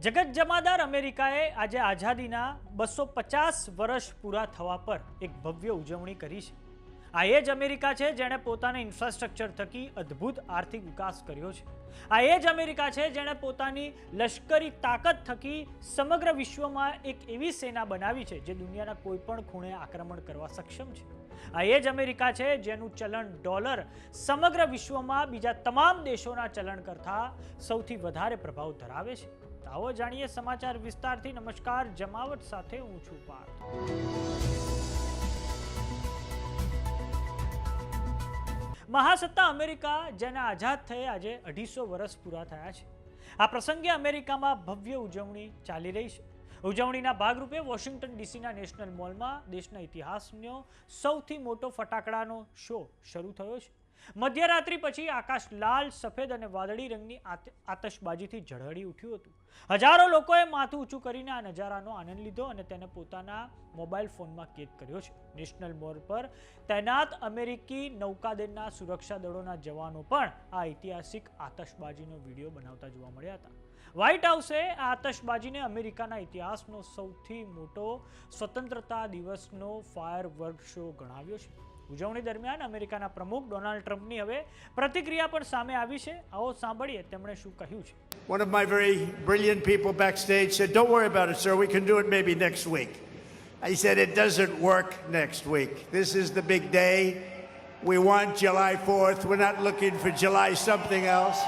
જગત જમાદાર અમેરિકાએ આજે આઝાદીના 250 વર્ષ પૂરા થવા પર એક ભવ્ય ઉજવણી કરી છે। આ એ જ અમેરિકા છે જેણે પોતાના ઇન્ફ્રાસ્ટ્રક્ચર થકી અદ્ભુત આર્થિક વિકાસ કર્યો છે। આ એ જ અમેરિકા છે જેણે પોતાની લશ્કરી તાકાત થકી સમગ્ર વિશ્વમાં એક એવી સેના બનાવી છે જે દુનિયાના કોઈ પણ ખૂણે આક્રમણ કરવા સક્ષમ છે। આ એ જ અમેરિકા છે જેનું ચલણ ડોલર સમગ્ર વિશ્વમાં બીજા તમામ દેશોના ચલણ કરતાં સૌથી વધારે પ્રભાવ ધરાવે છે। આવો જાણીએ સમાચાર વિસ્તારથી। નમસ્કાર, જમાવટ સાથે હું છું પાર્થ। મહાસત્તા અમેરિકા જેને આઝાદ થયે આજે 250 વર્ષ પૂરા થયા છે। આ પ્રસંગે અમેરિકામાં ભવ્ય ઉજવણી ચાલી રહી છે। ઉજવણીના ભાગરૂપે વોશિંગ્ટન ડીસીના નેશનલ મોલમાં દેશના ઇતિહાસનો સૌથી મોટો ફટાકડાનો શો શરૂ થયો છે। મધ્યરાત્રિ પછી આકાશ લાલ, સફેદ અને વાદળી રંગની આતશબાજીથી ઝળહળી ઉઠ્યું હતું। હજારો લોકોએ માથું ઊંચું કરીને આ નજારાનો આનંદ લીધો અને તેને પોતાના મોબાઈલ ફોનમાં કેદ કર્યો છે। નેશનલ મોલ પર તૈનાત અમેરિકી નૌકાદળના સુરક્ષા દળોના જવાનો પણ આ ઐતિહાસિક આતશબાજીનો વિડીયો બનાવતા જોવા મળ્યા હતા। વ્હાઇટ હાઉસે આ આતશબાજીને અમેરિકાના ઇતિહાસનો સૌથી મોટો સ્વતંત્રતા દિવસનો ફાયરવર્ક શો ગણાવ્યો છે। ઉજવણી દરમિયાન અમેરિકાના પ્રમુખ ડોનાલ્ડ ટ્રમ્પની હવે પ્રતિક્રિયા પણ સામે આવી છે। આવો સાંભળીએ તેમણે શું કહ્યું છે। One of my very brilliant people backstage said, "Don't worry about it, sir. We can do it maybe next week." I said, "It doesn't work next week. This is the big day. We want July 4th. We're not looking for July something else.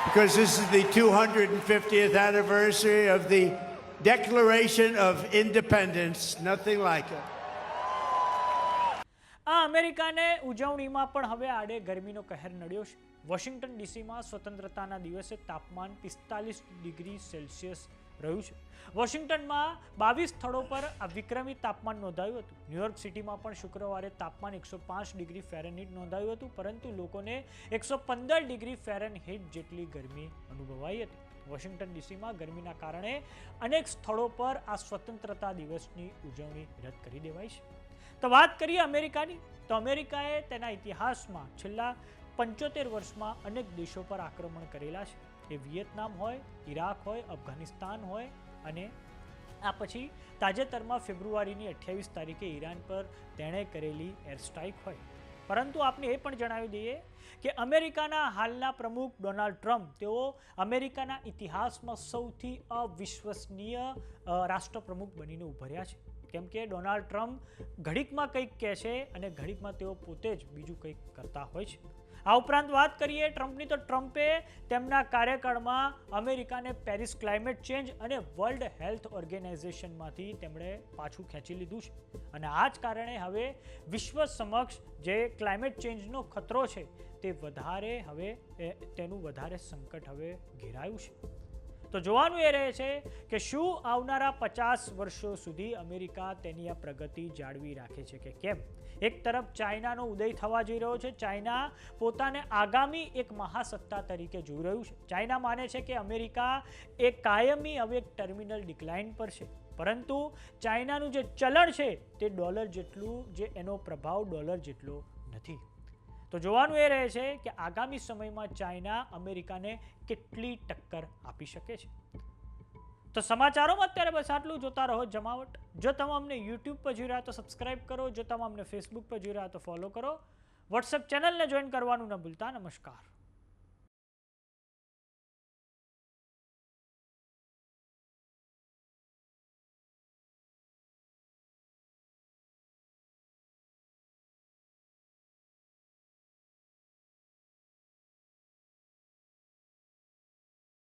Because this is the 250th anniversary of the Declaration of Independence. Nothing like it." આ અમેરિકાને ઉજવણીમાં પણ હવે આડે ગરમીનો કહેર નડ્યો છે। Washington ડીસીમાં સ્વતંત્રતાના દિવસે તાપમાન 45 ડિગ્રી સેલ્સિયસ રહ્યું છે। વોશિંગ્ટનમાં 22 સ્થળો પર આ વિક્રમી તાપમાન નોંધાયું હતું। ન્યુયોર્ક સિટીમાં પણ શુક્રવારે તાપમાન 105 ડિગ્રી ફેરનહીટ નોંધાયું હતું, પરંતુ લોકોને 115 ડિગ્રી ફેરનહીટ જેટલી ગરમી અનુભવાઈ હતી। વોશિંગ્ટન ડીસીમાં ગરમીના કારણે અનેક સ્થળો પર આ સ્વતંત્રતા દિવસની ઉજવણી રદ કરી દેવાઈ છે। તો વાત કરીએ અમેરિકાની, તો અમેરિકાએ તેના ઇતિહાસમાં છેલ્લા 75 વર્ષમાં અનેક દેશો પર આક્રમણ કરેલા છે। એ વિયેતનામ હોય, ઈરાક હોય, અફઘાનિસ્તાન હોય અને આ પછી તાજેતરમાં ફેબ્રુઆરીની 28 તારીખે ઈરાન પર તેણે કરેલી એર સ્ટ્રાઇક હોય। પરંતુ આપણે એ પણ જણાવી દઈએ કે અમેરિકાના હાલના પ્રમુખ ડોનાલ્ડ ટ્રમ્પ તેઓ અમેરિકાના ઇતિહાસમાં સૌથી અવિશ્વસનીય રાષ્ટ્રપ્રમુખ બનીને ઉભર્યા છે। કેમ કે ડોનાલ્ડ ટ્રમ્પ ઘડીકમાં કંઈક કહે છે અને ઘડીકમાં તેઓ પોતે જ બીજું કંઈક કરતા હોય છે। આ ઉપરાંત વાત કરીએ ટ્રમ્પની, તો ટ્રમ્પે તેમના કાર્યકાળમાં અમેરિકાને પેરિસ ક્લાઇમેટ ચેન્જ અને વર્લ્ડ હેલ્થ ઓર્ગેનાઇઝેશનમાંથી તેમણે પાછું ખેંચી લીધું છે અને આ જ કારણે હવે વિશ્વ સમક્ષ જે ક્લાઇમેટ ચેન્જનો ખતરો છે તે વધારે હવે તેનું વધારે સંકટ હવે ઘેરાયું છે। તો જોવાનું એ રહે છે કે શું આવનારા 50 વર્ષો સુધી અમેરિકા તેની આ પ્રગતિ જાળવી રાખે છે કે કેમ। એક તરફ ચાઇનાનો ઉદય થવા જઈ રહ્યો છે। ચાઇના પોતાને આગામી એક મહાસત્તા તરીકે જોઈ રહ્યું છે। ચાઇના માને છે કે અમેરિકા એક કાયમી હવે એક ટર્મિનલ ડિક્લાઇન પર છે, પરંતુ ચાઇનાનું જે ચલણ છે તે ડોલર જેટલું, જે એનો પ્રભાવ ડોલર જેટલો નથી। તો જોવાનું એ રહે છે કે આગામી સમયમાં ચાઇના અમેરિકાને કેટલી ટક્કર આપી શકે છે। તો સમાચારોમાં અત્યારે બસ આટલું। જોતા રહો જમાવટ। જો તમે અમને યુટ્યુબ પર જોઈ રહ્યા તો સબસ્ક્રાઇબ કરો, જો તમે અમને ફેસબુક પર જોઈ રહ્યા તો ફોલો કરો, વોટ્સએપ ચેનલને જોઈન કરવાનું ન ભૂલતા। નમસ્કાર।